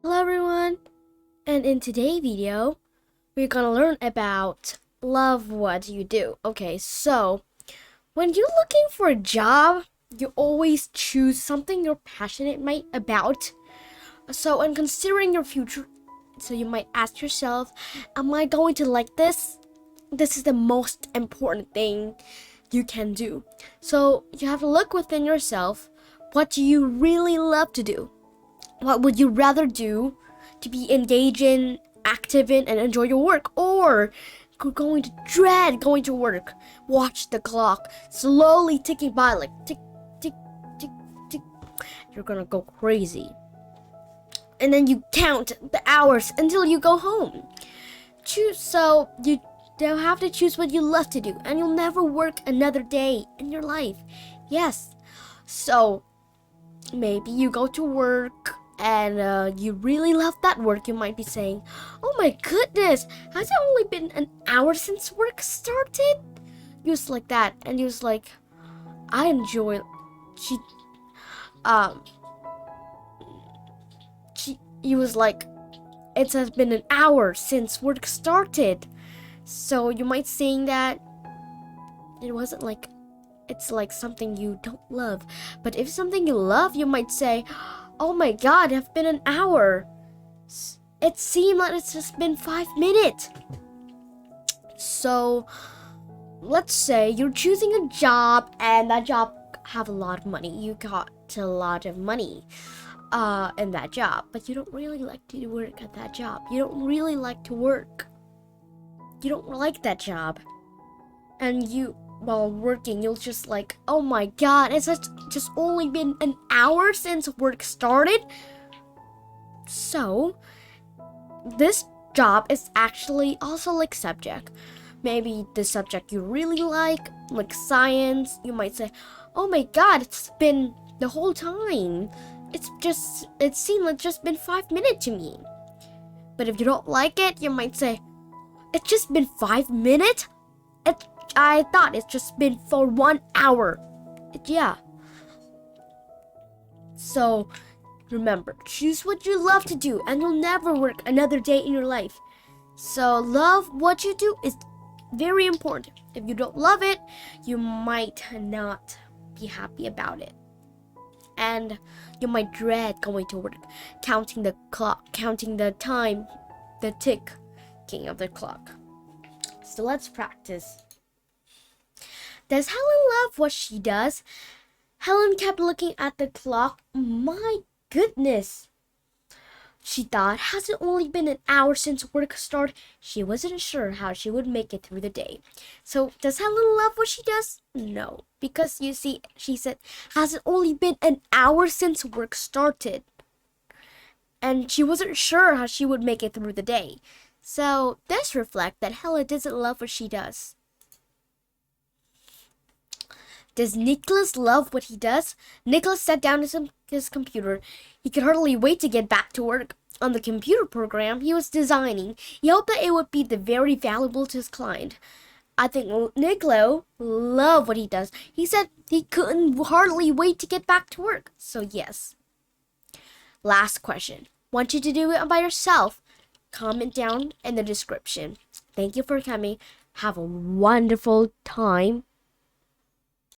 Hello everyone, and in today's video, we're gonna learn about love what you do. Okay, so when you're looking for a job, you always choose something you're passionate about. So when considering your future, so you might ask yourself, am I going to like this? This is the most important thing you can do. So you have to look within yourself. What do you really love to do? What would you rather do to be engaged in, active in, and enjoy your work? Or you're going to dread going to work, watch the clock slowly ticking by like tick, tick, tick, tick. You're gonna go crazy. And then you count the hours until you go home. So you don't have to choose what you love to do, and you'll never work another day in your life. Yes. So maybe you go to work and you really love that work. You might be saying, oh my goodness, has it only been an hour since work started? Just like that. And you was like, I enjoy she he was like, it has been an hour since work started. So you might saying that it wasn't like it's like something you don't love. But if something you love, you might say, oh my god, it's been an hour. It seemed like it's just been 5 minutes. So let's say you're choosing a job and that job have a lot of money. You got a lot of money in that job, but you don't really like to work at that job. You don't really like to work. You don't like that job. And you, while working, you'll just like, oh my god, it's just only been an hour since work started. So this job is actually also like subject. Maybe the subject you really like science. You might say, oh my god, it's been the whole time. It seemed like just been 5 minutes to me. But if you don't like it, you might say, it's just been 5 minutes? I thought it's just been for 1 hour. Yeah. So remember, choose what you love to do and you'll never work another day in your life. So love what you do is very important. If you don't love it, you might not be happy about it. And you might dread going to work, counting the clock, counting the time, the ticking of the clock. So let's practice. Does Helen love what she does? Helen kept looking at the clock. My goodness, she thought, has it only been an hour since work started? She wasn't sure how she would make it through the day. So, does Helen love what she does? No, because you see, she said, has it only been an hour since work started? And she wasn't sure how she would make it through the day. So, this reflects that Helen doesn't love what she does. Does Nicholas love what he does? Nicholas sat down at his computer. He could hardly wait to get back to work. On the computer program he was designing, he hoped that it would be very valuable to his client. I think Nicholas loved what he does. He said he couldn't hardly wait to get back to work. So yes. Last question. Want you to do it by yourself? Comment down in the description. Thank you for coming. Have a wonderful time.